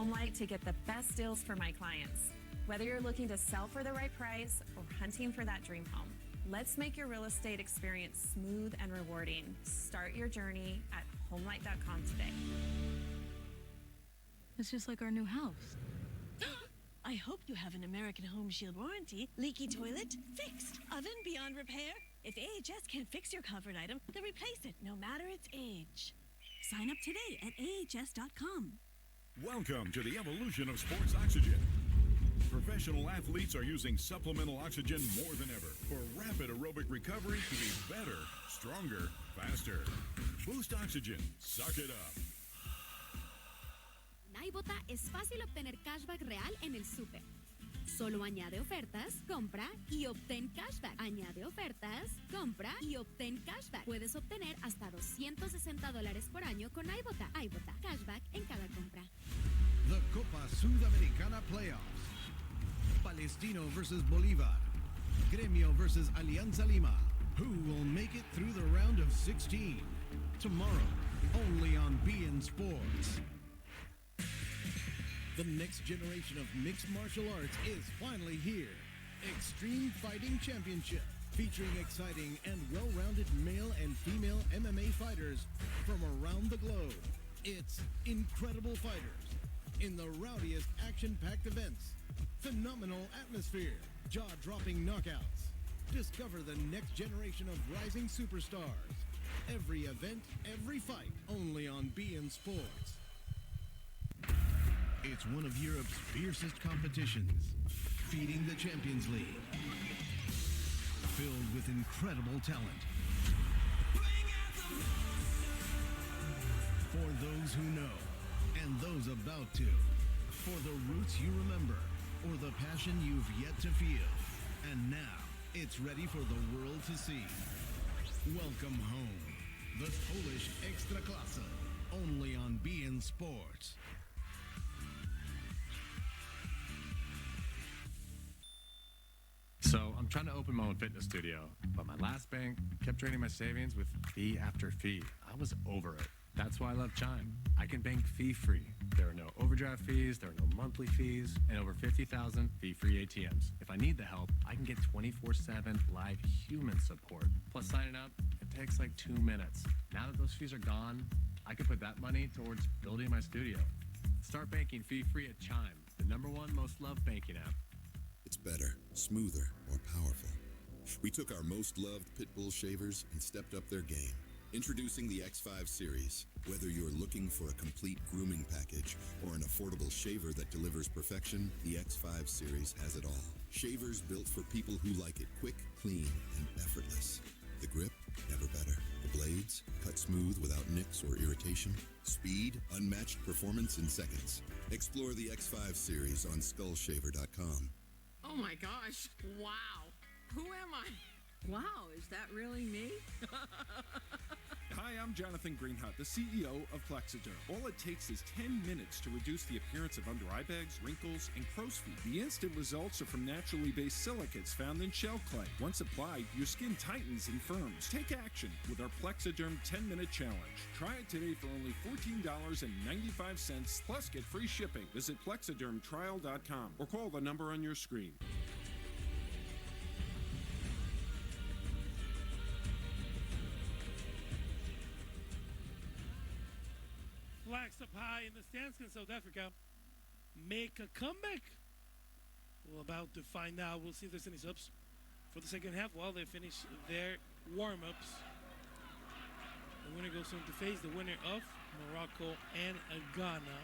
Homelight to get the best deals for my clients. Whether you're looking to sell for the right price or hunting for that dream home, let's make your real estate experience smooth and rewarding. Start your journey at homelight.com today. It's just like our new house. I hope you have an American Home Shield warranty. Leaky toilet? Fixed. Oven beyond repair? If AHS can fix your covered item, they'll replace it, no matter its age. Sign up today at ahs.com. Welcome to the evolution of sports oxygen. Professional athletes are using supplemental oxygen more than ever for rapid aerobic recovery to be better, stronger, faster. Boost Oxygen. Suck it up. En iBota es fácil obtener cashback real en el súper. Solo añade ofertas, compra y obtén cashback. Añade ofertas, compra y obtén cashback. Puedes obtener hasta $260 por año con iBota. iBota, cashback en cada compra. The Copa Sudamericana Playoffs. Palestino versus Bolívar. Gremio versus Alianza Lima. Who will make it through the round of 16? Tomorrow, only on beIN Sports. The next generation of mixed martial arts is finally here. Extreme Fighting Championship, featuring exciting and well-rounded male and female MMA fighters from around the globe. It's incredible fighters in the rowdiest action-packed events. Phenomenal atmosphere, jaw-dropping knockouts. Discover the next generation of rising superstars. Every event, every fight, only on beIN Sports. It's one of Europe's fiercest competitions, feeding the Champions League. Filled with incredible talent. For those who know, and those about to. For the roots you remember, or the passion you've yet to feel. And now, it's ready for the world to see. Welcome home. The Polish Ekstraklasa, only on beIN Sports. So I'm trying to open my own fitness studio, but my last bank kept draining my savings with fee after fee. I was over it. That's why I love Chime. I can bank fee-free. There are no overdraft fees, there are no monthly fees, and over 50,000 fee-free ATMs. If I need the help, I can get 24/7 live human support. Plus, signing up, it takes like 2 minutes. Now that those fees are gone, I can put that money towards building my studio. Start banking fee-free at Chime, the #1 most loved banking app. It's better, smoother, more powerful. We took our most loved Pitbull shavers and stepped up their game. Introducing the X5 series. Whether you're looking for a complete grooming package or an affordable shaver that delivers perfection, the X5 series has it all. Shavers built for people who like it quick, clean, and effortless. The grip, never better. The blades, cut smooth without nicks or irritation. Speed, unmatched performance in seconds. Explore the X5 series on skullshaver.com. Oh my gosh, wow. Who am I? Wow, is that really me? Hi, I'm Jonathan Greenhut, the CEO of Plexoderm. All it takes is 10 minutes to reduce the appearance of under eye bags, wrinkles, and crow's feet. The instant results are from naturally based silicates found in shell clay. Once applied, your skin tightens and firms. Take action with our Plexoderm 10-minute challenge. Try it today for only $14.95, plus get free shipping. Visit plexodermtrial.com or call the number on your screen. Flags up high in the stands. Can South Africa make a comeback? We're about to find out. We'll see if there's any subs for the second half while they finish their warm-ups. The winner goes on to face the winner of Morocco and Ghana.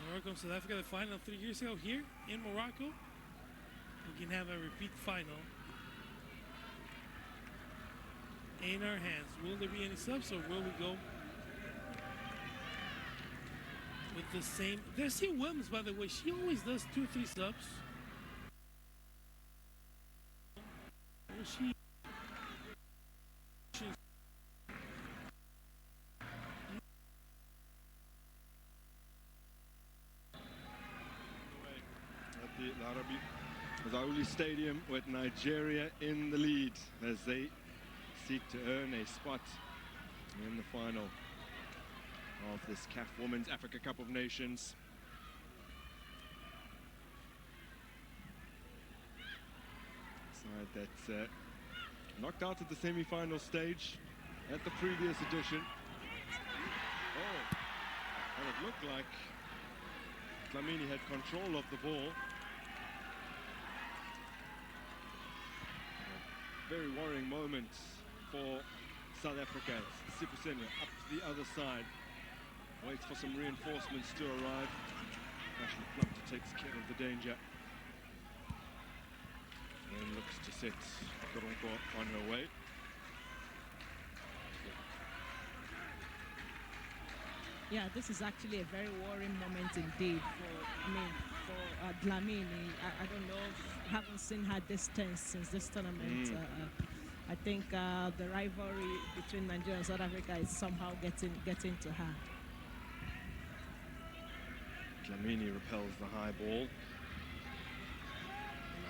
Morocco and South Africa, the final 3 years ago here in Morocco. We can have a repeat final in our hands. Will there be any subs, or will we go with the same? There's C. Williams, by the way. She always does 2-3 subs. Will she? At the Larabi Zaouli Stadium with Nigeria in the lead as they seek to earn a spot in the final. of this CAF Women's Africa Cup of Nations. Side that knocked out at the semi-final stage at the previous edition. Oh, and it looked like Dlamini had control of the ball. A very worrying moment for South Africa. Sipusenya up to the other side. Waits for some reinforcements to arrive. Ashley Plumter takes care of the danger. And looks to set Koronko on her way. Yeah, this is actually a very worrying moment indeed for Dlamini. I don't know, haven't seen her this tense since this tournament. I think the rivalry between Nigeria and South Africa is somehow getting to her. Dlamini repels the high ball.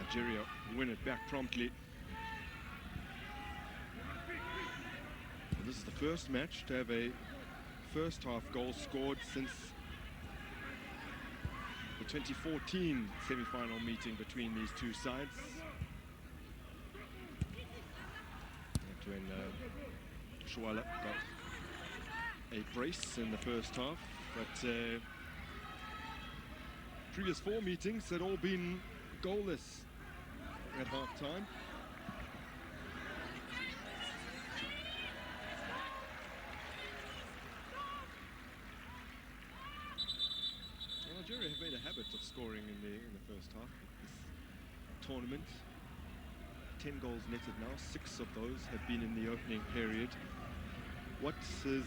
Nigeria win it back promptly. Well, this is the first match to have a first half goal scored since the 2014 semi-final meeting between these two sides. That's when Shuala got a brace in the first half, but previous four meetings had all been goalless at half time. Nigeria have made a habit of scoring in the first half of this tournament. 10 goals netted now, 6 of those have been in the opening period. What is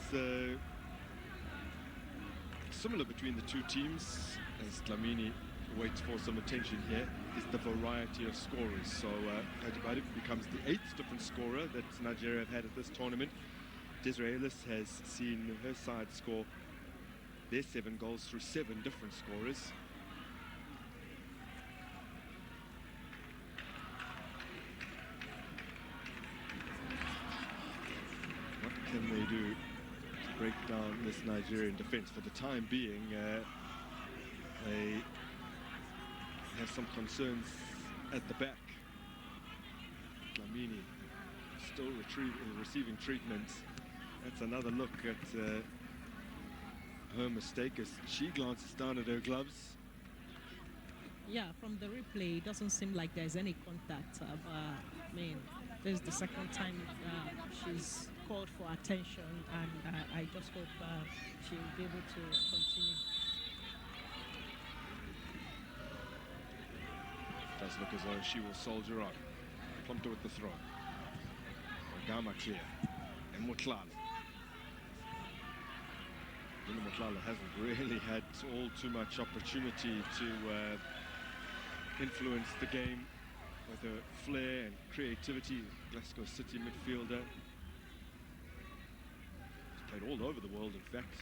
similar between the two teams, as Dlamini waits for some attention here, is the variety of scorers. So Kajibadi becomes the 8th different scorer that Nigeria have had at this tournament. Desiree Ellis has seen her side score their 7 goals through 7 different scorers. What can they do to break down this Nigerian defense? For the time being, they have some concerns at the back. Dlamini still receiving treatment. That's another look at her mistake as she glances down at her gloves. Yeah, from the replay, it doesn't seem like there's any contact. I mean, this is the second time she's called for attention, and I just hope she'll be able to continue. Does look as though she will soldier on. Plumter with the throw. Gama clear. And Mutlala. Mutlala hasn't really had all too much opportunity to influence the game with her flair and creativity. Glasgow City midfielder. She's played all over the world, in fact.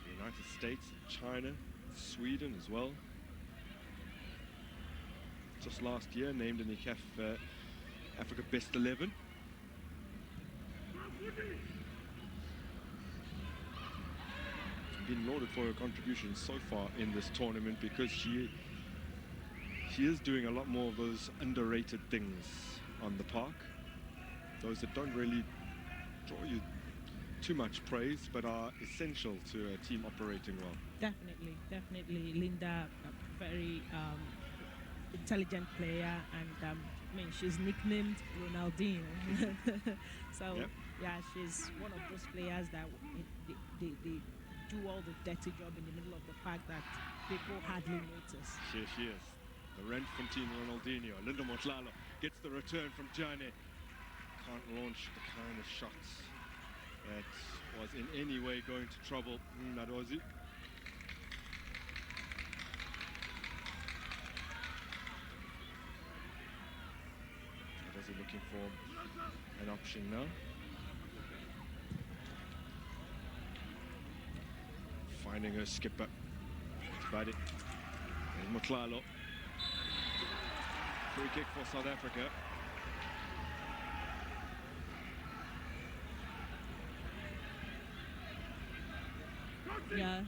The United States, China, Sweden as well. Just last year, named in the CAF Africa Best 11. Been lauded for her contributions so far in this tournament because she is doing a lot more of those underrated things on the park. Those that don't really draw you too much praise but are essential to a team operating well. Definitely. Linda, a very intelligent player, and I mean, she's nicknamed Ronaldinho. So yep. Yeah, she's one of those players that they do all the dirty job in the middle of the park that people hardly notice. Here she is, the Randfontein Ronaldinho. Linda Motlalo gets the return from Jane. Can't launch the kind of shots that was in any way going to trouble Nadozi. Nadozi looking for an option now. Finding her skipper. Badi. And Mutlalo. Free kick for South Africa. Yeah,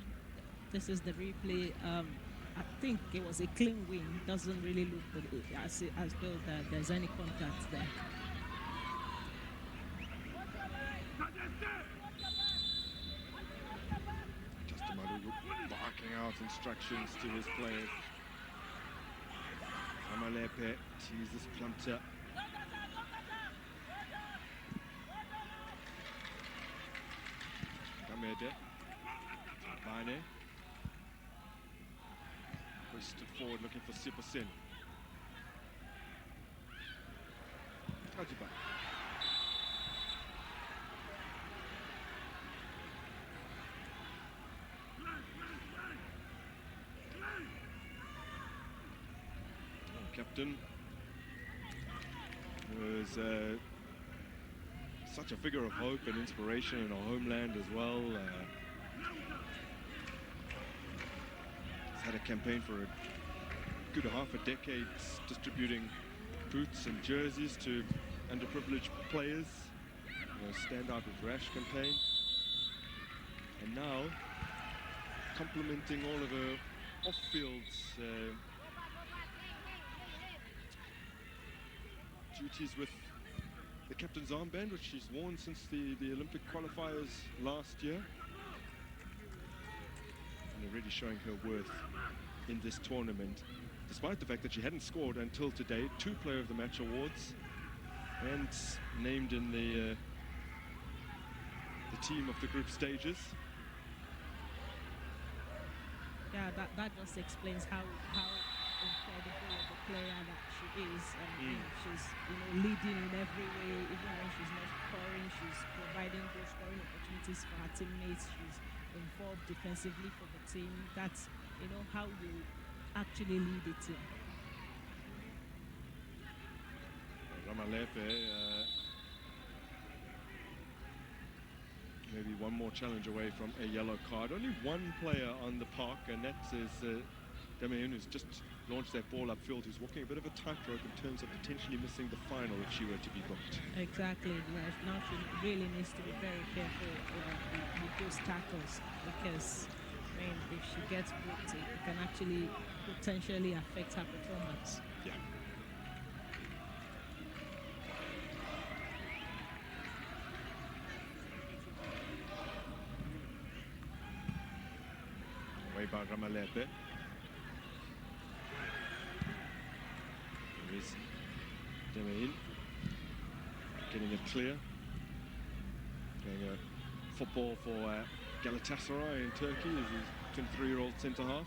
this is the replay. I think it was a clean win. Doesn't really look as though that there's any contact there. Justin Madugu barking out instructions to his players. Ramalepe teases Plumter. Gamede. Bane. Hoisted forward looking for Sipasin. Kajiba. Captain was such a figure of hope and inspiration in our homeland as well. He's had a campaign for a good half a decade distributing boots and jerseys to underprivileged players. Stand Out with Rash campaign. And now complementing all of her off-field duties with the captain's armband, which she's worn since the Olympic qualifiers last year. And already showing her worth in this tournament, despite the fact that she hadn't scored until today. 2 Player of the Match awards and named in the team of the group stages. Yeah, that just explains how incredible of a player that she is. She's leading in every way, even when she's not scoring. She's providing goal scoring opportunities for her teammates. She's involved defensively for the team. That's how you actually lead a team. Ramalepe, maybe one more challenge away from a yellow card. Only one player on the park, and that is Damian, who's just launched that ball upfield, who's walking a bit of a tightrope in terms of potentially missing the final if she were to be booked. Exactly. Now she really needs to be very careful with those tackles, because if she gets booked, it can actually potentially affect her performance. Yeah. Away by Ramalepe. There is Demain getting it clear. Playing a football for Galatasaray in Turkey as his 23-year-old centre-half.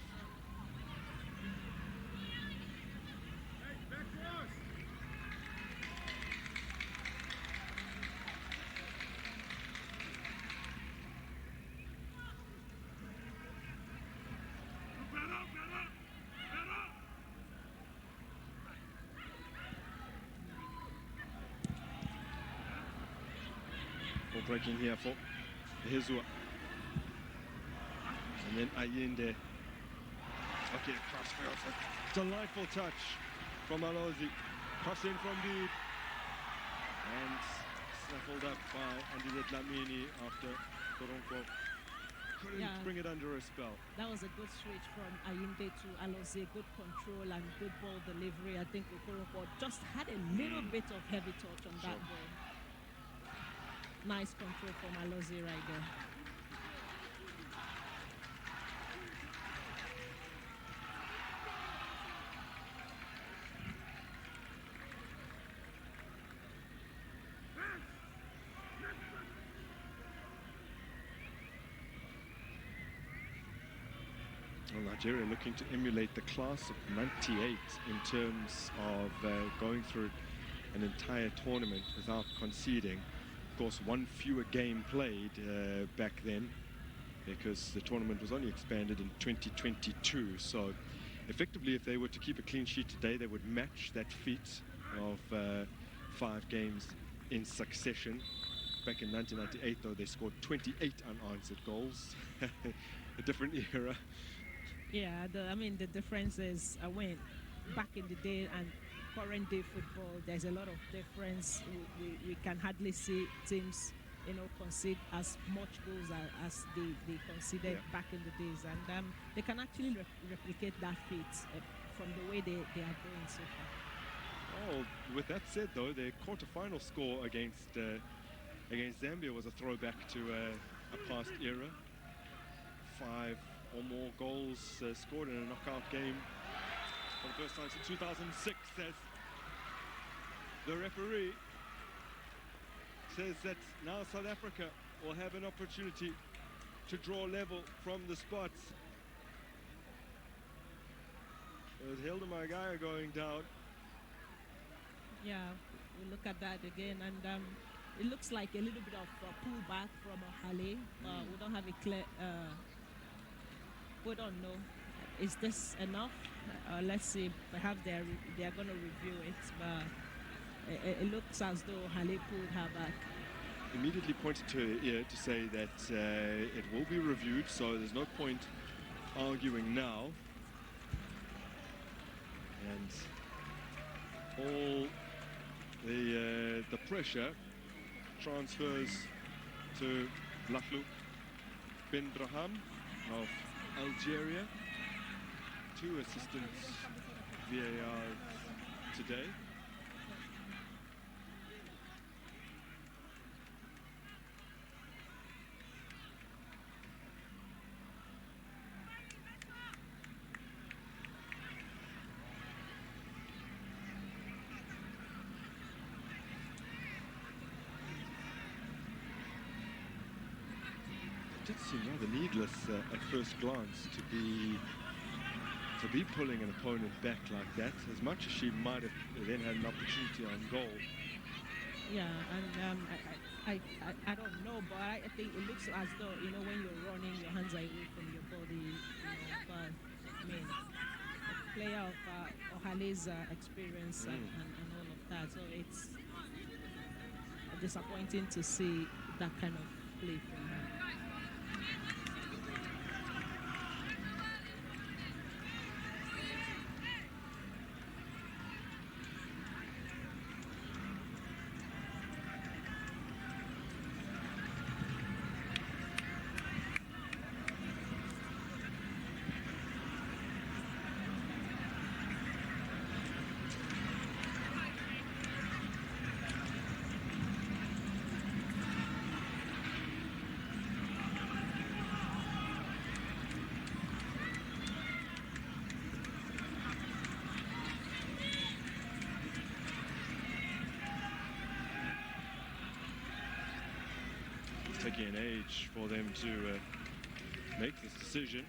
Breaking here for Hezua. And then Ayinde. Okay, crossfield. Delightful touch from Alozi. Crossing from deep. And snaffled up by Andile Dlamini after Koronko couldn't bring it under a spell. That was a good switch from Ayinde to Alozi. Good control and good ball delivery. I think Koronko just had a little bit of heavy touch on that ball. Nice control from Alozi right there. Well, Nigeria looking to emulate the class of '98 in terms of going through an entire tournament without conceding. Of course, one fewer game played back then, because the tournament was only expanded in 2022. So effectively, if they were to keep a clean sheet today, they would match that feat of 5 games in succession. Back in 1998, though, they scored 28 unanswered goals. A different era. Yeah, the difference is when back in the day and current day football, there's a lot of difference. We can hardly see teams concede as much goals as they conceded back in the days, and they can actually replicate that feat from the way they are going so far. Oh, with that said, though, their quarter-final score against Zambia was a throwback to a past era. 5 or more goals scored in a knockout game for the first time since 2006, as the referee says that now South Africa will have an opportunity to draw level from the spots. There's Hilda Magaya going down. Yeah, we look at that again, and it looks like a little bit of pullback from Ohale. We don't have a clear, we don't know. Is this enough? Let's see. Perhaps they are going to review it, but it looks as though Ohale pulled her back. Immediately pointed to her ear to say that it will be reviewed, so there's no point arguing now. And all the pressure transfers to Lahlu bin Braham of Algeria. 2 assistants VAR today. It did seem rather needless at first glance to be pulling an opponent back like that, as much as she might have then had an opportunity on goal. Yeah, and I don't know, but I think it looks as though, when you're running, your hands are away from your body, but I mean, a player of Ohale's experience and all of that, so it's disappointing to see that kind of play from her. Taking an age for them to make this decision.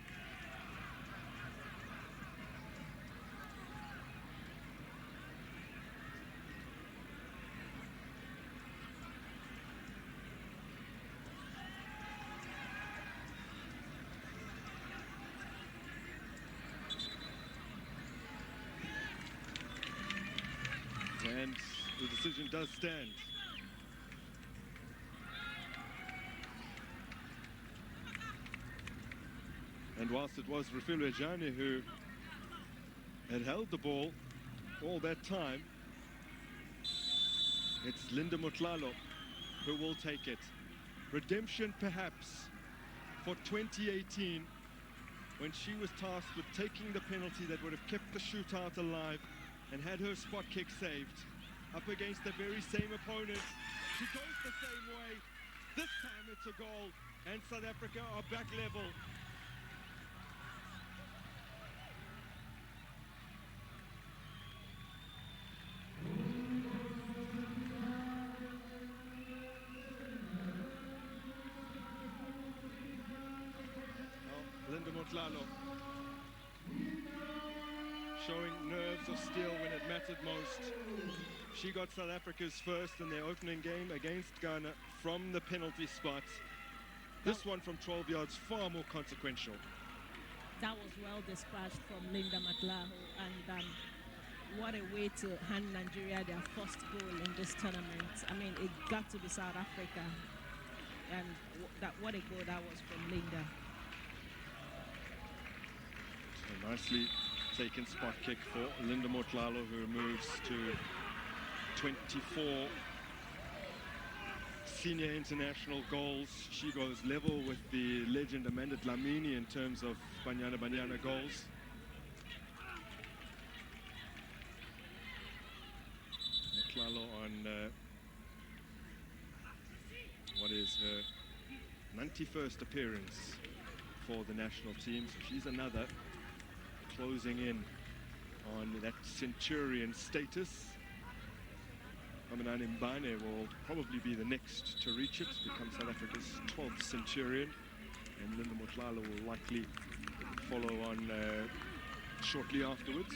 And the decision does stand. And whilst it was Refilwe Jane who had held the ball all that time, it's Linda Motlalo who will take it. Redemption perhaps for 2018, when she was tasked with taking the penalty that would have kept the shootout alive and had her spot kick saved up against the very same opponent. She goes the same way. This time it's a goal, and South Africa are back level. Linda Motlalo showing nerves of steel when it mattered most. She got South Africa's first in their opening game against Ghana from the penalty spot. This one from 12 yards, far more consequential. That was well dispatched from Linda Motlalo, and what a way to hand Nigeria their first goal in this tournament. I mean, it got to be South Africa, and what a goal that was from Linda. So nicely taken spot kick for Linda Motlalo, who moves to 24-6 senior international goals. She goes level with the legend Amanda Dlamini in terms of Banyana goals. Motlalo on what is her 91st appearance for the national team. So she's another closing in on that centurion status. Amanane Mbane will probably be the next to reach it, become South Africa's 12th centurion, and Linda Motlalo will likely follow on shortly afterwards.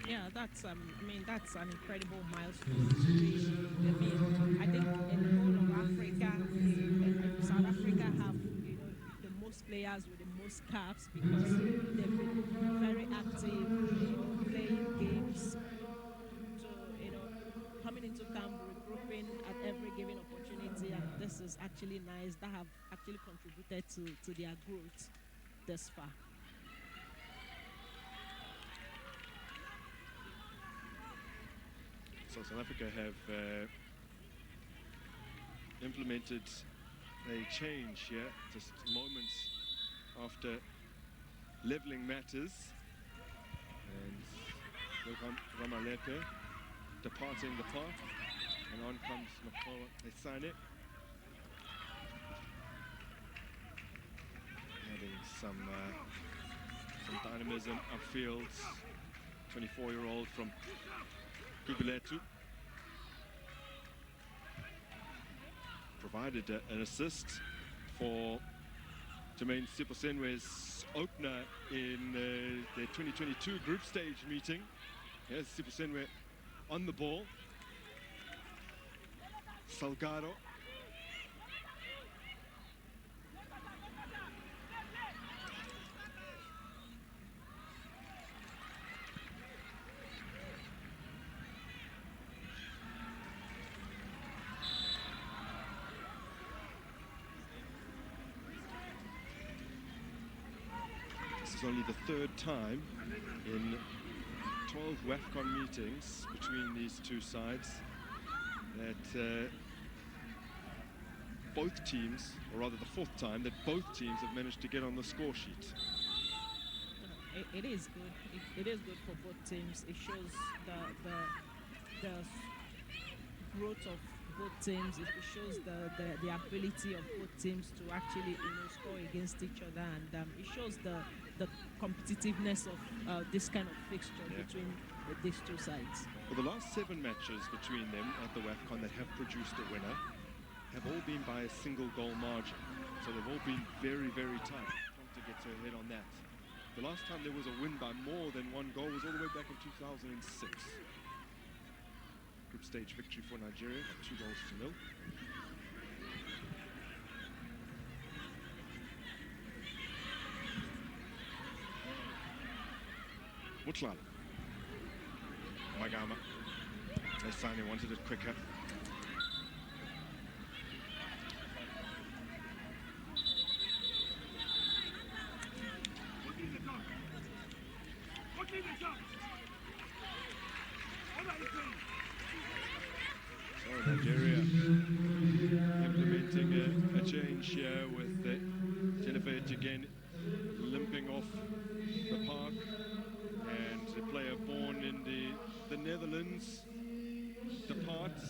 Yeah, that's I mean, that's an incredible milestone. I mean, I think in the whole of Africa, South Africa have, you know, the most players with the most caps because they've been very active, you know, playing games, to, you know, coming into camp, regrouping at every given opportunity, and this is actually nice. That have actually contributed to their growth this far. So South Africa have implemented a change here, just moments after leveling matters. And Ramalepe departing the path, and on comes Makoa Esane. Having some dynamism upfield. 24-year-old from Guguletu provided an assist for Jermaine Siposenwe's opener in the 2022 group stage meeting. Here's Siposenwe on the ball. Salgado. This is only the third time in 12 Wafcon meetings between these two sides that both teams, or rather the fourth time, that both teams have managed to get on the score sheet. It is good. It is good for both teams. It shows the growth of both teams. It shows the ability of both teams to actually, you know, score against each other, and it shows the competitiveness of this kind of fixture between these two sides. Well, the last 7 matches between them at the Wafcon that have produced a winner have all been by a single goal margin. So they've all been very, very tight. Ponta gets her head on that. The last time there was a win by more than 1 goal was all the way back in 2006. Group stage victory for Nigeria, 2-0. Motlalo. Magama. Esane wanted it quicker. So Nigeria implementing a change here with Jennifer again limping off the park, and a player born in the Netherlands departs.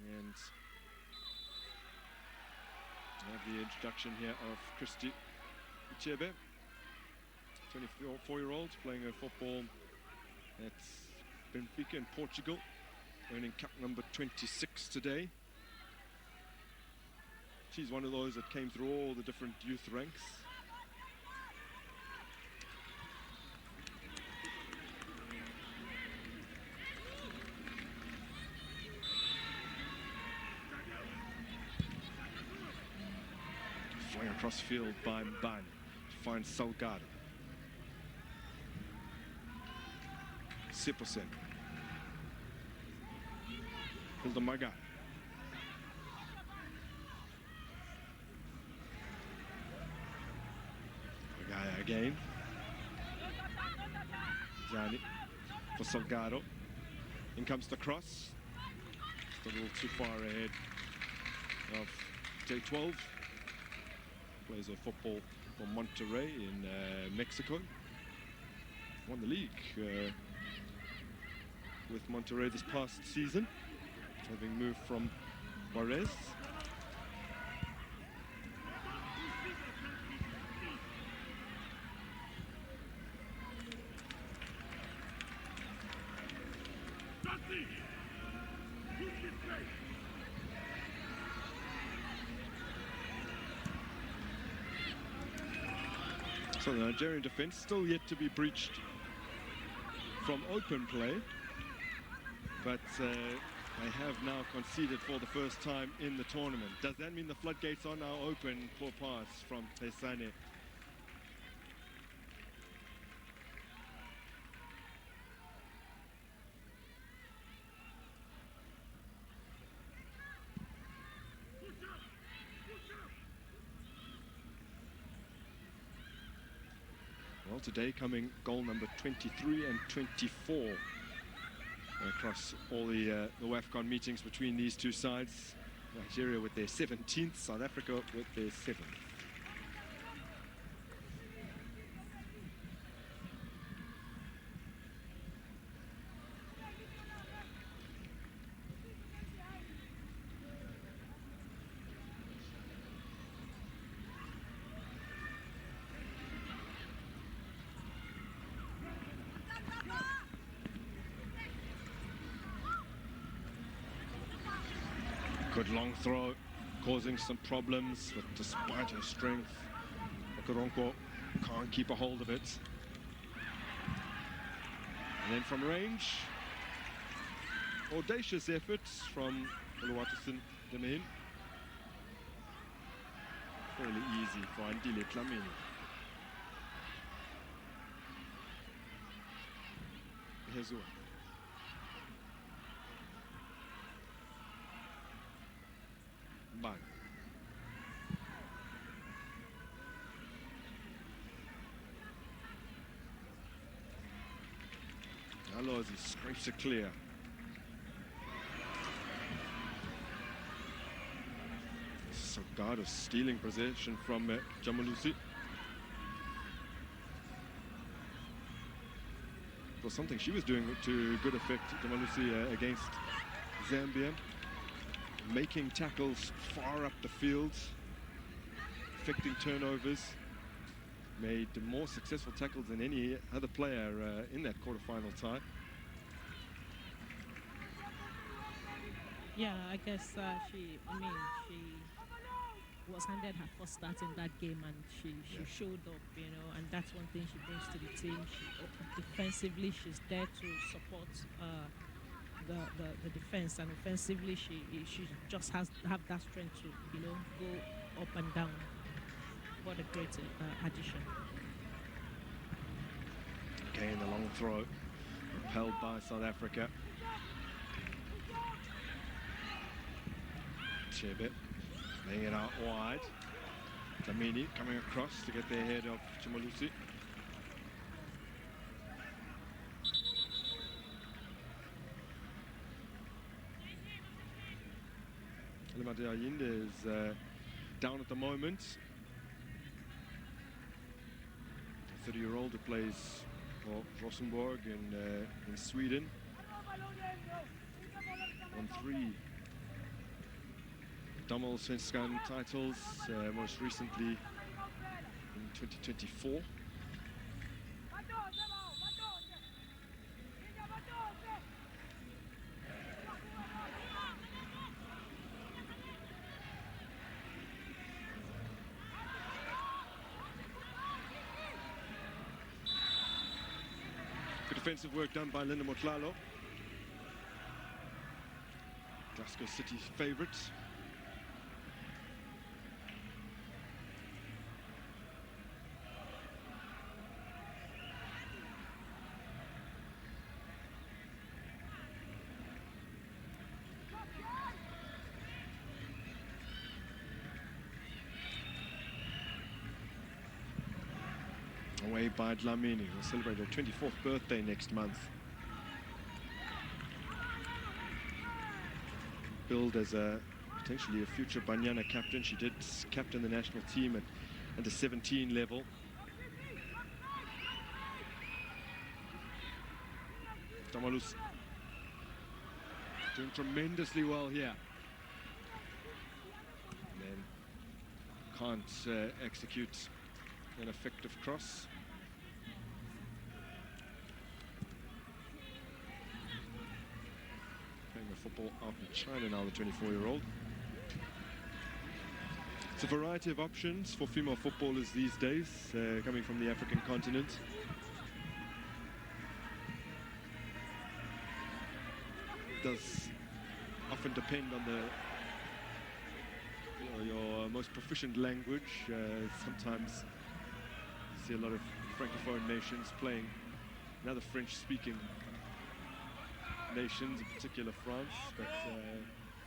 And we have the introduction here of Christy Uchebe, 24-year-old, playing her football at Benfica in Portugal, earning cap number 26 today. She's one of those that came through all the different youth ranks. Flying across field by Mbane to find Salgado. Siposen. Hilda Magai. Magai again. Gianni for Salgado. In comes the cross. just a little too far ahead of day 12. Plays of football for Monterrey in Mexico. Won the league with Monterrey this past season, having moved from Juarez. So the Nigerian defense still yet to be breached from open play, but they have now conceded for the first time in the tournament. Does that mean the floodgates are now open for pass from Pesane? Well, today coming goal number 23 and 24 across all the Wafcon meetings between these two sides. Nigeria with their 17th, South Africa with their 7th. Good long throw, causing some problems, but despite her strength, Okoronkwo can't keep a hold of it. And then from range, audacious efforts from Oluwatosin Demain. Fairly easy for Andile Dlamini. Hezua. Bang. Alozi scrapes it clear. Sagado stealing possession from Jamalusi. It was something she was doing to good effect, Jamalusi, against Zambia. Making tackles far up the field, affecting turnovers, made more successful tackles than any other player in that quarterfinal tie. Yeah, I guess she was handed her first start in that game, and she showed up, you know, and that's one thing she brings to the team. Defensively, she's there to support the defense, and offensively she just have that strength to, you know, go up and down. What a great addition. Again, the long throw repelled by South Africa. Chebe laying it out wide. Dlamini coming across to get the head of Chimalusi. Alimante Ayinde is down at the moment. A 30-year-old who plays for Rosenborg in Sweden. Won 3 Damallsvenskan titles, most recently in 2024. Defensive work done by Linda Motlalo. Glasgow City favourites. Away by Dlamini, who will celebrate her 24th birthday next month. billed as potentially a future Banyana captain. She did captain the national team at the 17 level. Tamalus doing tremendously well here. And then can't execute an effective cross. Playing the football out in China now, the 24-year-old. It's a variety of options for female footballers these days, coming from the African continent. It does often depend on your most proficient language. Sometimes you see a lot of Francophone nations playing in other French-speaking nations, in particular France, but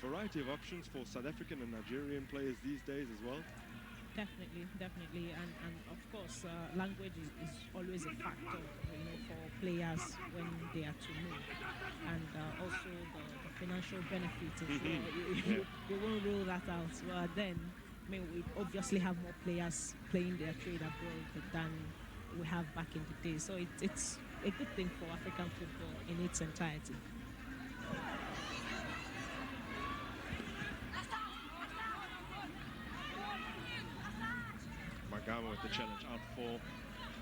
variety of options for South African and Nigerian players these days as well. Definitely, and of course, language is always a factor, for players when they are to move, and also the financial benefits as well. You won't rule that out. Well, then, we obviously have more players playing their trade abroad than we have back in the day, so it's a good thing for African football in its entirety. Magama with the challenge out for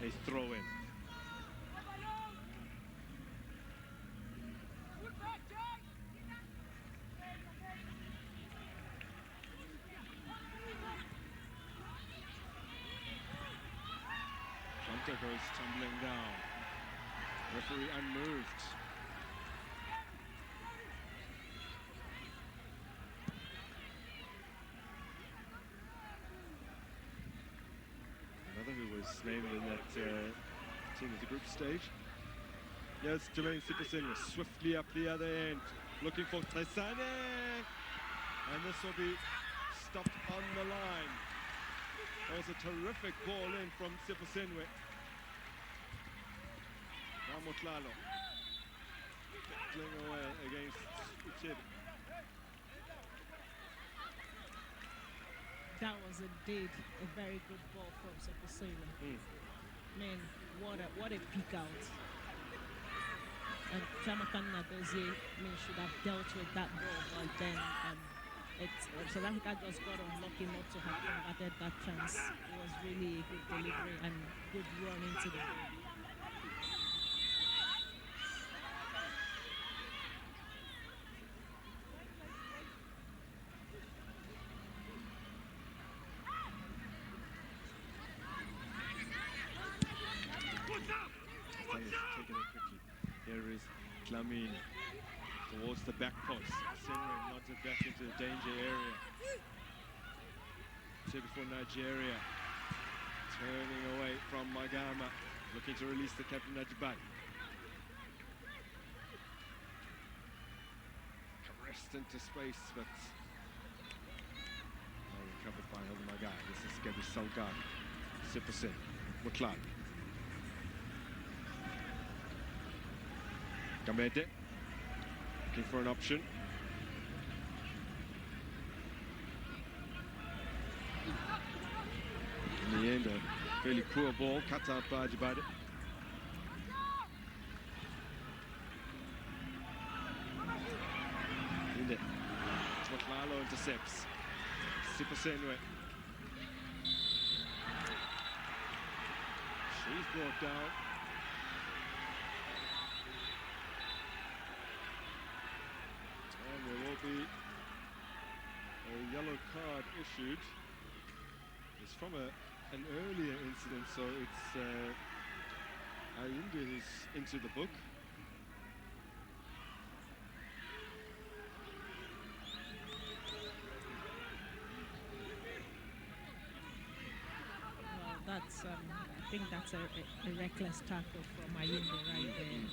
a throw-in. Hunter goes tumbling down. Referee unmoved. Who was named in that team at the group stage. Yes, Jermaine Siperson was swiftly up the other end, looking for Tresane, and this will be stopped on the line. That was a terrific ball in from Sipersenwe. Ramotlalo battling away against Uchebe. That was indeed a very good ball from Sipersenwe. Man, what a peek out. And Chamakan Nadozie should have dealt with that ball, but then South Africa just got unlucky not to have converted that chance. It was really a good delivery and good run into the goal. Lamine towards the back post. Senwe nods it back into the danger area. Chebe for Nigeria. Turning away from Magama. Looking to release the captain Ajibai. Caressed into space, but recovered by Hilda Magai. This is Gabi Salgado. Sipersen. Mutlad. Gamede looking for an option. In the end, a fairly poor ball cut out by Ajibade. Inde. Twatlalo intercepts. Sipersenwe. She's brought down. There will be a yellow card issued. It's from an earlier incident, so it's Ayinde who's into the book. Well, that's I think that's a reckless tackle from Ayinde right there.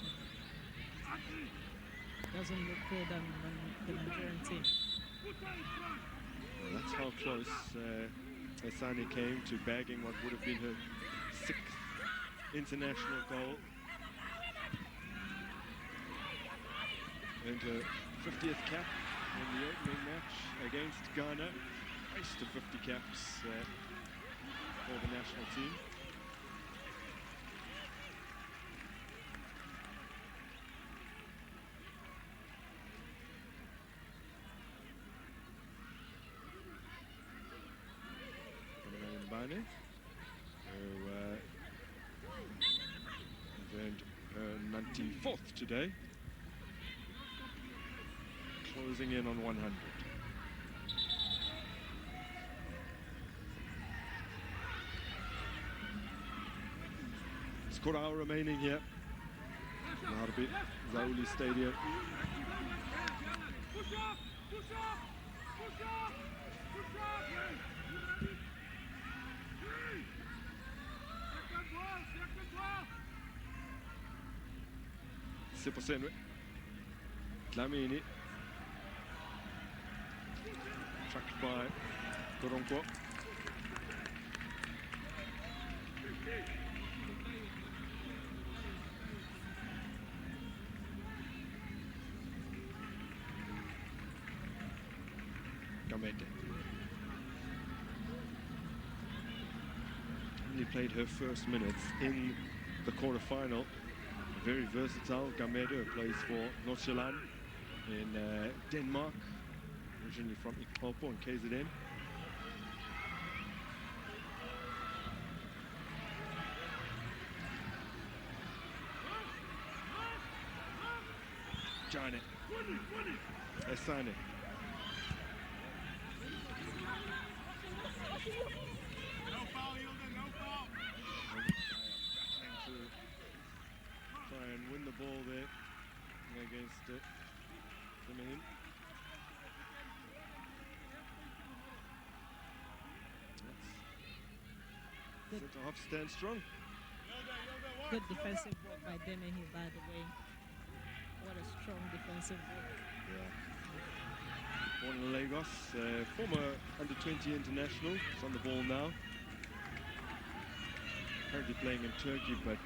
Doesn't look good on the Nigerian team. Well, that's how close Esani came to bagging what would have been her 6th international goal. And her 50th cap in the opening match against Ghana. Race to 50 caps for the national team. Mbane, who has earned her 94th today, closing in on 100. It's got hour remaining here. Narbi Zauli Stadium. Siposenwe, Dlamini, tracked by Goronkwo. Gamete. Only played her first minutes in the quarter-final. Very versatile. Gamete plays for Nordsjælland in Denmark, originally from Ikpopo and KZN. Jane. Esane. No foul, Hilda, no foul. Try and win the ball there against the man. Centre half stands strong. Good defensive work by Demehi, by the way. What a strong defensive work. Yeah. Born in Lagos, former under-20 international. He's on the ball now. Currently playing in Turkey, but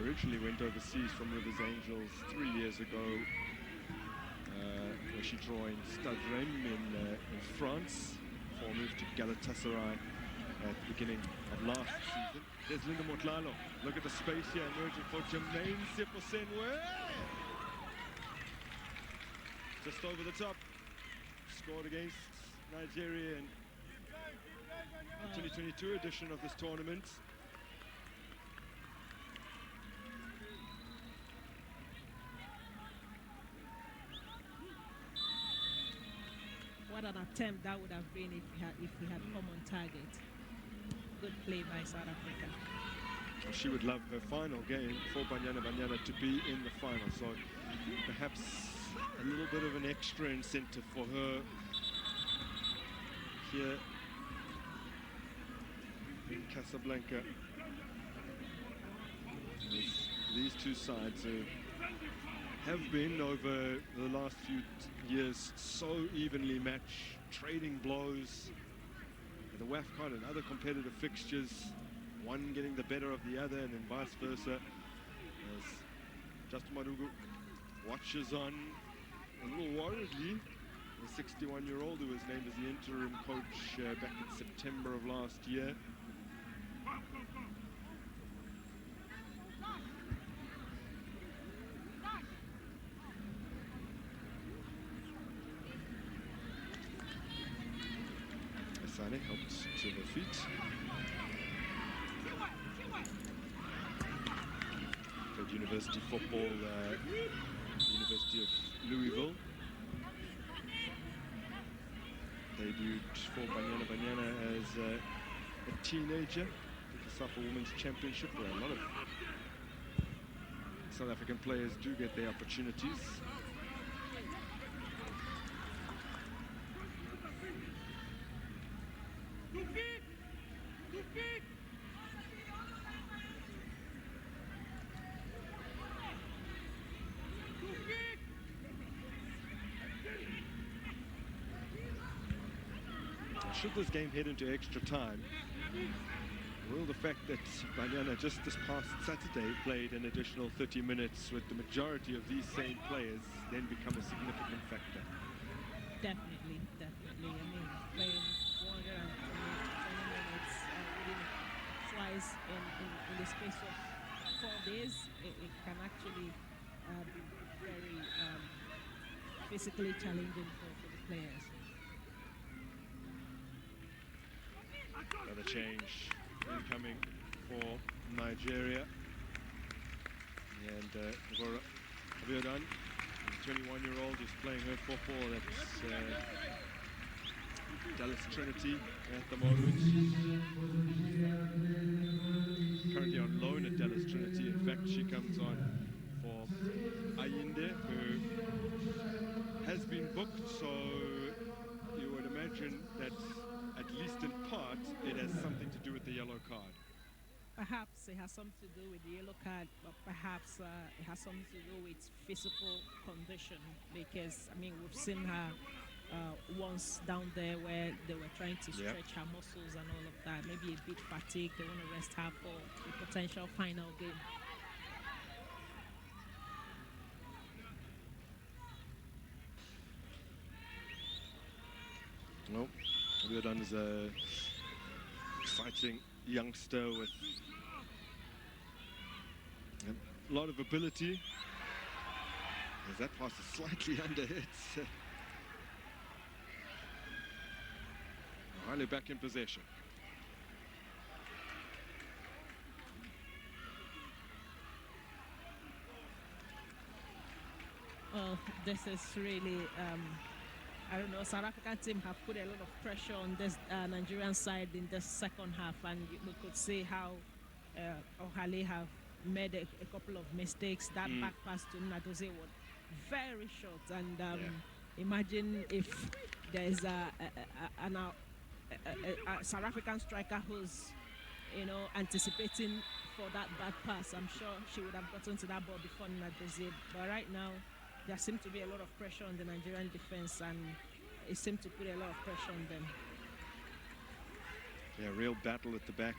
originally went overseas from Rivers Angels 3 years ago, where she joined Stade Reims in France, before moved to Galatasaray at the beginning of last season. There's Linda Motlalo. Look at the space here emerging for Jermaine Siposenwe. Just over the top. Scored against Nigeria in the 2022 edition of this tournament. What an attempt that would have been if he had come on target. Good play by South Africa. She would love her final game for Banyana Banyana to be in the final, so perhaps a little bit of an extra incentive for her here in Casablanca. These two sides have been over the last few years so evenly matched, trading blows. The Wafcon and other competitive fixtures, one getting the better of the other and then vice versa. As Justin Madugu watches on a little worriedly, the 61-year-old who was named as the interim coach back in September of last year. Asane helped to her feet. Played university football at the University of Louisville. Debuted for Banyana Banyana as a teenager at the Safa Women's Championship, where a lot of South African players do get their opportunities. Should this game head into extra time, will the fact that Banyana just this past Saturday played an additional 30 minutes with the majority of these same players then become a significant factor? Definitely. I mean, playing 120 minutes within twice in the space of 4 days, it can actually be very physically challenging for the players. Another change incoming for Nigeria. And Abiodun, the 21-year-old, is playing her football at Dallas Trinity at the moment. Currently on loan at Dallas Trinity. In fact, she comes on for Ayinde, who has been booked, so you would imagine that, at least in part, it has something to do with the yellow card. Perhaps it has something to do with the yellow card, but perhaps it has something to do with physical condition, because, I mean, we've seen her once down there where they were trying to stretch her muscles and all of that. Maybe a bit fatigued. They want to rest her for a potential final game. Well, Abiodun is a exciting youngster with a lot of ability. As that pass is slightly under hit. Finally back in possession. Well, this is really, I don't know, South African team have put a lot of pressure on this Nigerian side in the second half, and we could see how Ohale have made a couple of mistakes. That back pass to Nadoze was very short, and imagine if there's a South African striker who's, you know, anticipating for that bad pass. I'm sure she would have gotten to that ball before Nadoze. But right now, there seems to be a lot of pressure on the Nigerian defense, and it seemed to put a lot of pressure on them. Yeah, real battle at the back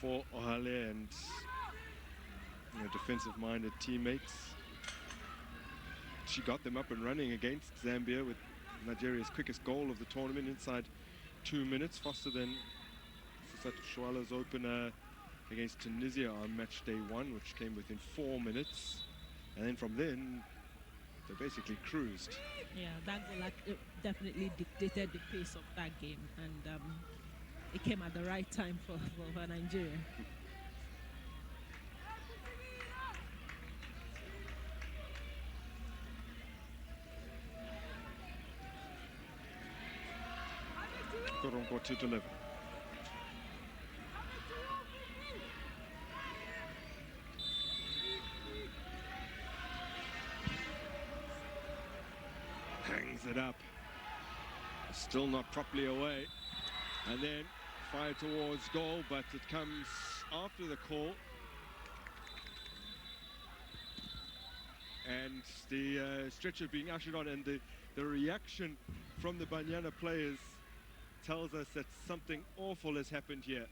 for Ohale and defensive-minded teammates. She got them up and running against Zambia with Nigeria's quickest goal of the tournament inside 2 minutes, faster than Sisatu Shwala's opener against Tunisia on match day 1, which came within 4 minutes. And then from then, they basically cruised. Yeah, that goal definitely dictated the pace of that game, and it came at the right time for Nigeria. Korongo to deliver. Hangs it up. Still not properly away. And then fire towards goal, but it comes after the call. And the stretcher being ushered on, and the reaction from the Banyana players tells us that something awful has happened here.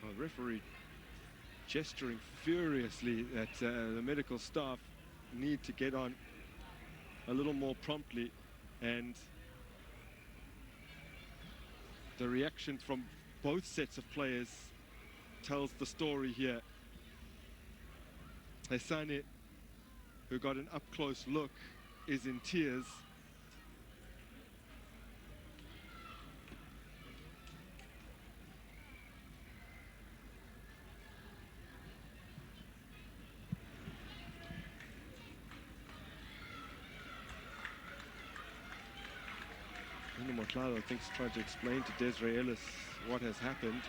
Well, the referee gesturing furiously that the medical staff need to get on a little more promptly, and the reaction from both sets of players tells the story here. Hasane, who got an up-close look, is in tears. Motlado, I think, is trying to explain to Desiree Ellis what has happened.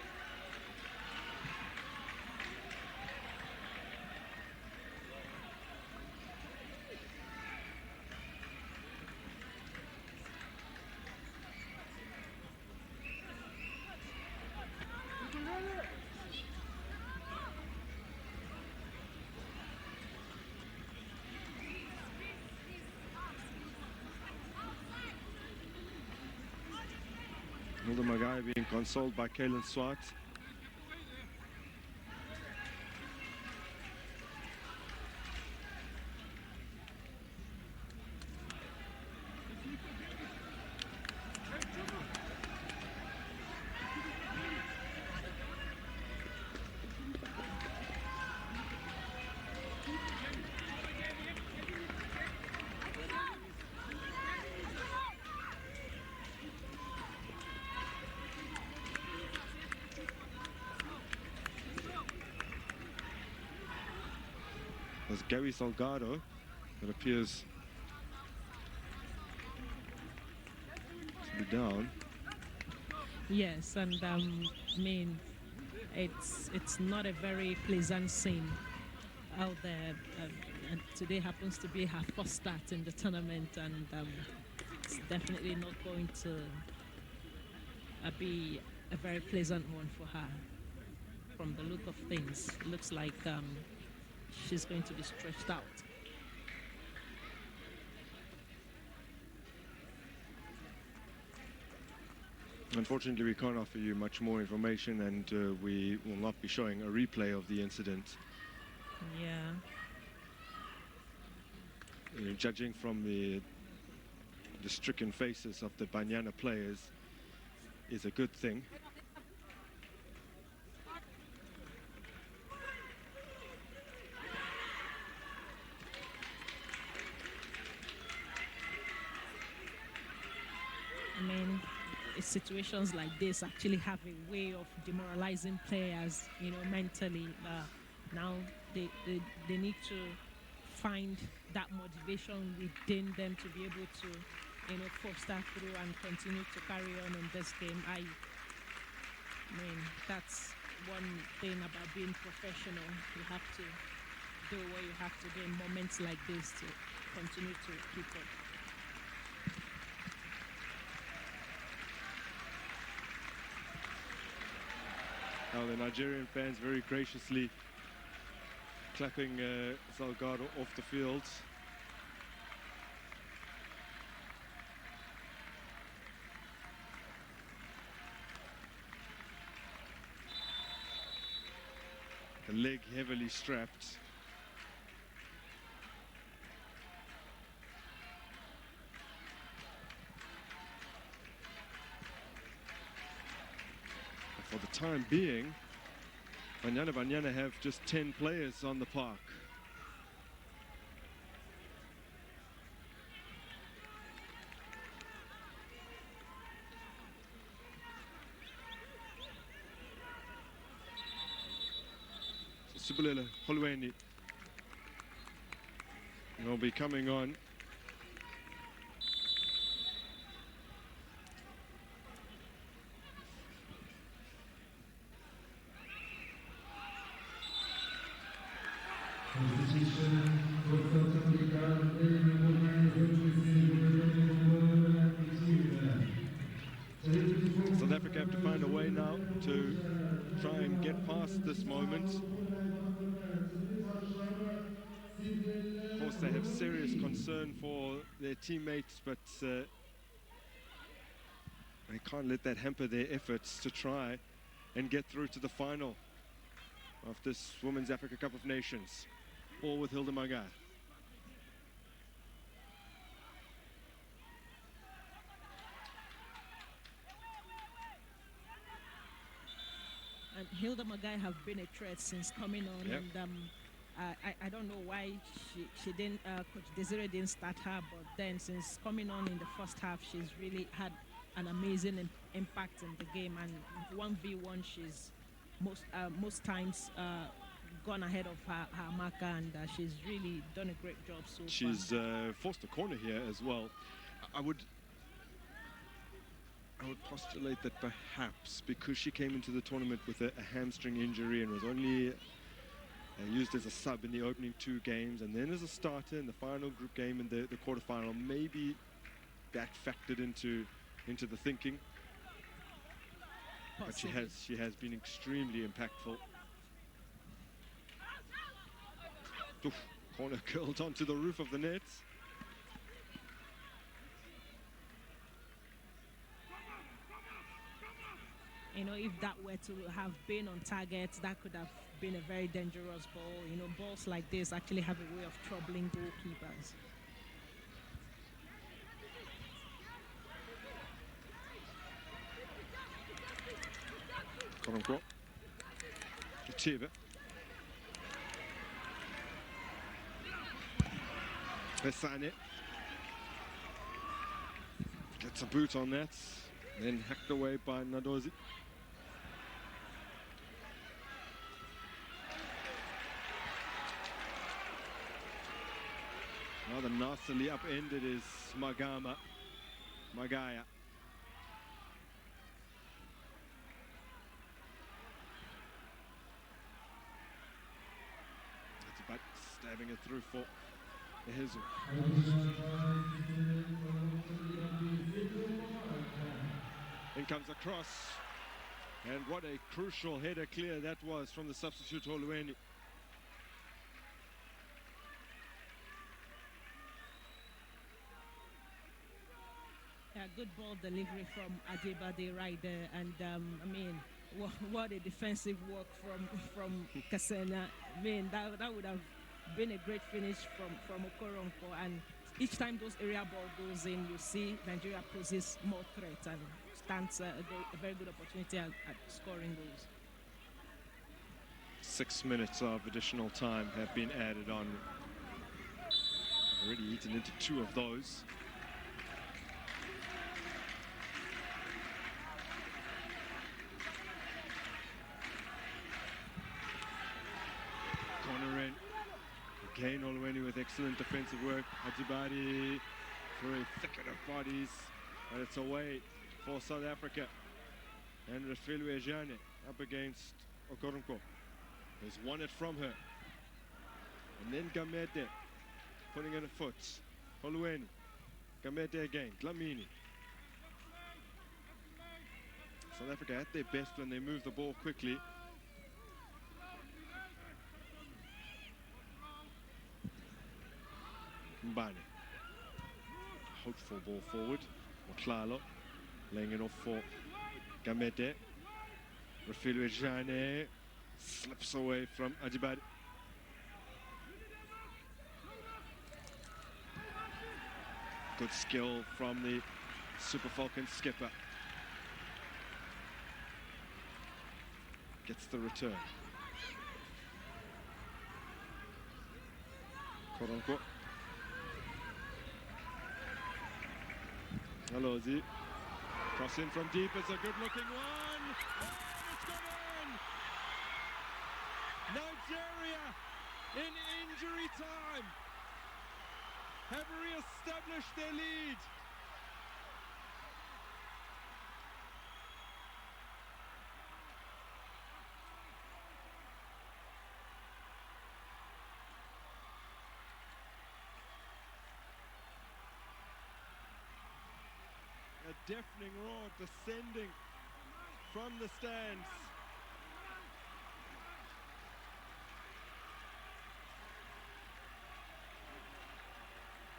Hilda Magai being consoled by Kaylin Swart. There's Gary Salgado that appears to be down. Yes, and I mean, it's not a very pleasant scene out there. And today happens to be her first start in the tournament, and it's definitely not going to be a very pleasant one for her. From the look of things, it looks like she's going to be stretched out. Unfortunately, we can't offer you much more information, and we will not be showing a replay of the incident. Yeah. Judging from the stricken faces of the Banyana players is a good thing. I mean, situations like this actually have a way of demoralizing players, you know, mentally. Now they need to find that motivation within them to be able to, you know, foster through and continue to carry on in this game. I mean, that's one thing about being professional. You have to do what you have to do in moments like this to continue to keep up. Now the Nigerian fans very graciously clapping Salgado off the field. The leg heavily strapped. For the time being, Banyana have just 10 players on the park. So Sibulela Holweni will be coming on. South Africa have to find a way now to try and get past this moment. Of course, they have serious concern for their teammates, but they can't let that hamper their efforts to try and get through to the final of this Women's Africa Cup of Nations. All with Hilda Magai. And Hilda Magai have been a threat since coming on, yep. And I don't know why she didn't, Coach Desiree didn't start her, but then since coming on in the first half, she's really had an amazing impact in the game, and 1v1 she's most times gone ahead of her marker, and she's really done a great job so she's forced a corner here as well. I would postulate that perhaps because she came into the tournament with a hamstring injury and was only used as a sub in the opening 2 games and then as a starter in the final group game in the quarterfinal, maybe that factored into the thinking. Possibly. But she has been extremely impactful. Oof, corner curled onto the roof of the net. You know, if that were to have been on target, that could have been a very dangerous ball. You know, balls like this actually have a way of troubling goalkeepers. Koronko. Chiba. Pesane. Gets a boot on that. Then hacked away by Nadozi. Now the nastily upended is Magaya. That's about stabbing it through for Ehezu. In comes across, and what a crucial header clear that was from the substitute Oluweni. Yeah, good ball delivery from Adebade right there, and I mean, what a defensive work from Kasena. I mean, that would have been a great finish from Okoronko, and each time those area ball goes in, you see Nigeria poses more threat and stands a very good opportunity at scoring goals. 6 minutes of additional time have been added on. Already eaten into 2 of those. Corner in. Again, Oluweni with excellent defensive work. Hajibadi through a thicket of bodies, but it's away for South Africa. And Refilwe Jane up against Okoronko. Has won it from her. And then Gamete putting in a foot. Oluweni. Gamete again. Dlamini. South Africa at their best when they move the ball quickly. Mbane. Hopeful ball forward. Motlalo laying it off for Gamete. Refilwe Jane slips away from Ajibade. Good skill from the Super Falcon skipper. Gets the return. Koronko. Alozi. Cross in from deep. It's a good looking one. Oh, it's gone in. Nigeria in injury time have re-established their lead. A deafening roar descending from the stands.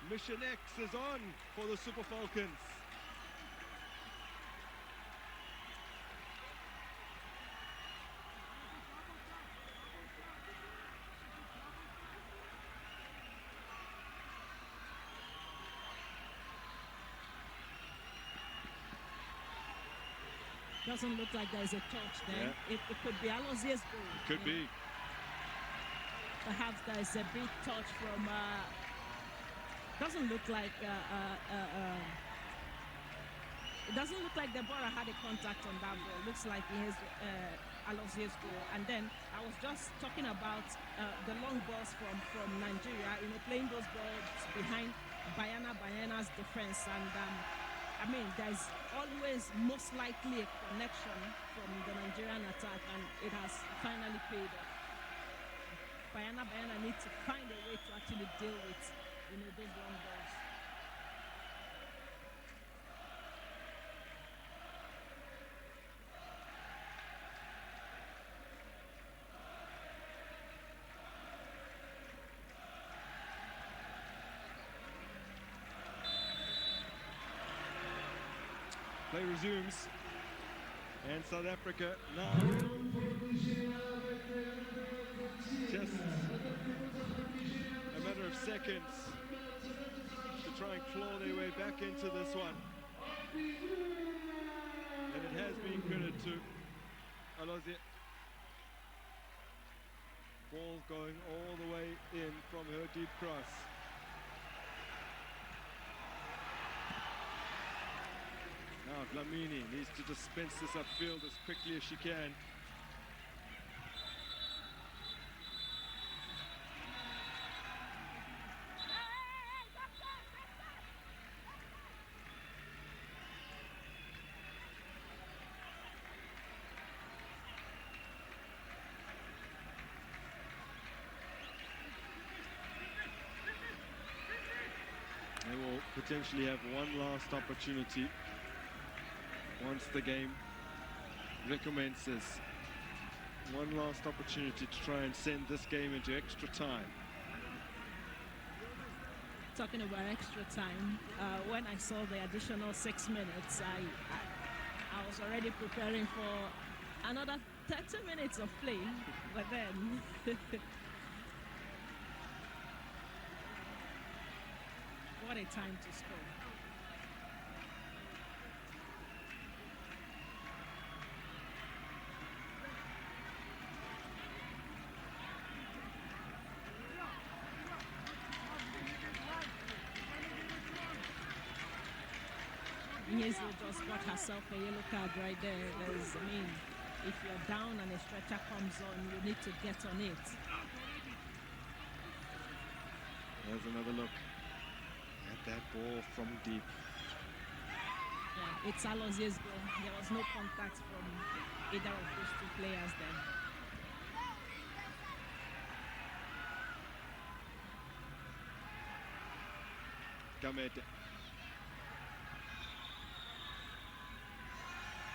Mission X is on for the Super Falcons. Doesn't look like there's a touch there. Yeah. It could be Alozier's goal. Could be. Perhaps there's a big touch from. Doesn't look like. It doesn't look like Deborah had a contact on that ball. Looks like he has Alozier's goal. And then I was just talking about the long balls from Nigeria. You know, playing those balls behind Bayana's defense, and I mean, there's always most likely a connection from the Nigerian attack, and it has finally paid off. Bayana needs to find a way to actually deal with, you know, those long balls. Play resumes. And South Africa now just a matter of seconds to try and claw their way back into this one. And it has been credit to Alozie. Ball going all the way in from her deep cross. Now Dlamini needs to dispense this upfield as quickly as she can. They will potentially have one last opportunity once the game recommences. One last opportunity to try and send this game into extra time. Talking about extra time, when I saw the additional 6 minutes, I was already preparing for another 30 minutes of play, but then what a time to score. Yezu just got herself a yellow card right there. I mean, if you're down and a stretcher comes on, you need to get on it. There's another look at that ball from deep. Yeah, it's Alozie's goal. There was no contact from either of those two players then. Gamete.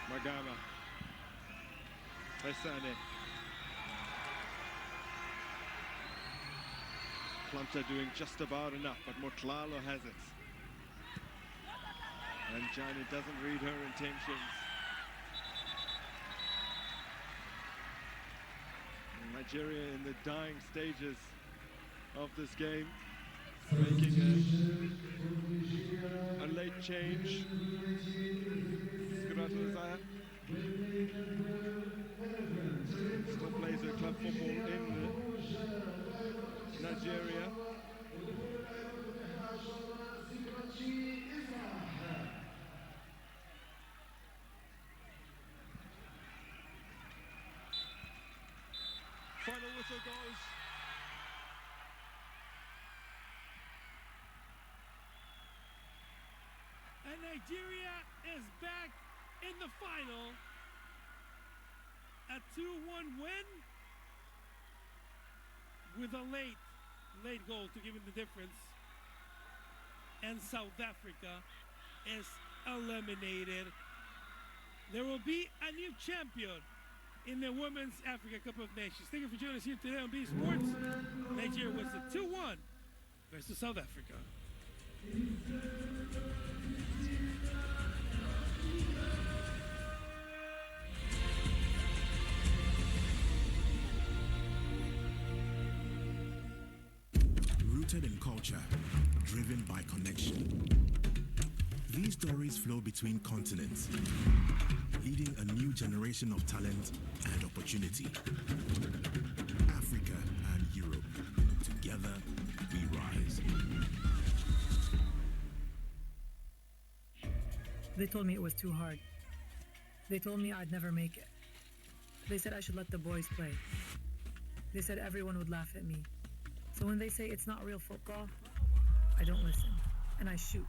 Magama. Esane. Plumter doing just about enough, but Motlalo has it. And Johnny doesn't read her intentions. Nigeria in the dying stages of this game, making a late change. Still plays her club football in Nigeria. Final whistle goes. And Nigeria is back in the final. A 2-1 win with a late goal to give it the difference. And South Africa is eliminated. There will be a new champion in the Women's Africa Cup of Nations. Thank you for joining us here today on B Sports. Nigeria wins it 2-1 versus South Africa. Rooted in culture, driven by connection. These stories flow between continents, leading a new generation of talent and opportunity. Africa and Europe, together we rise. They told me it was too hard. They told me I'd never make it. They said I should let the boys play. They said everyone would laugh at me. So when they say it's not real football, I don't listen, and I shoot.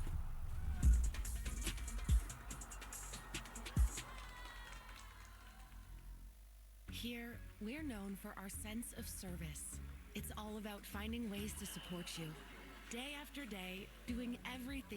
Here, we're known for our sense of service. It's all about finding ways to support you. Day after day, doing everything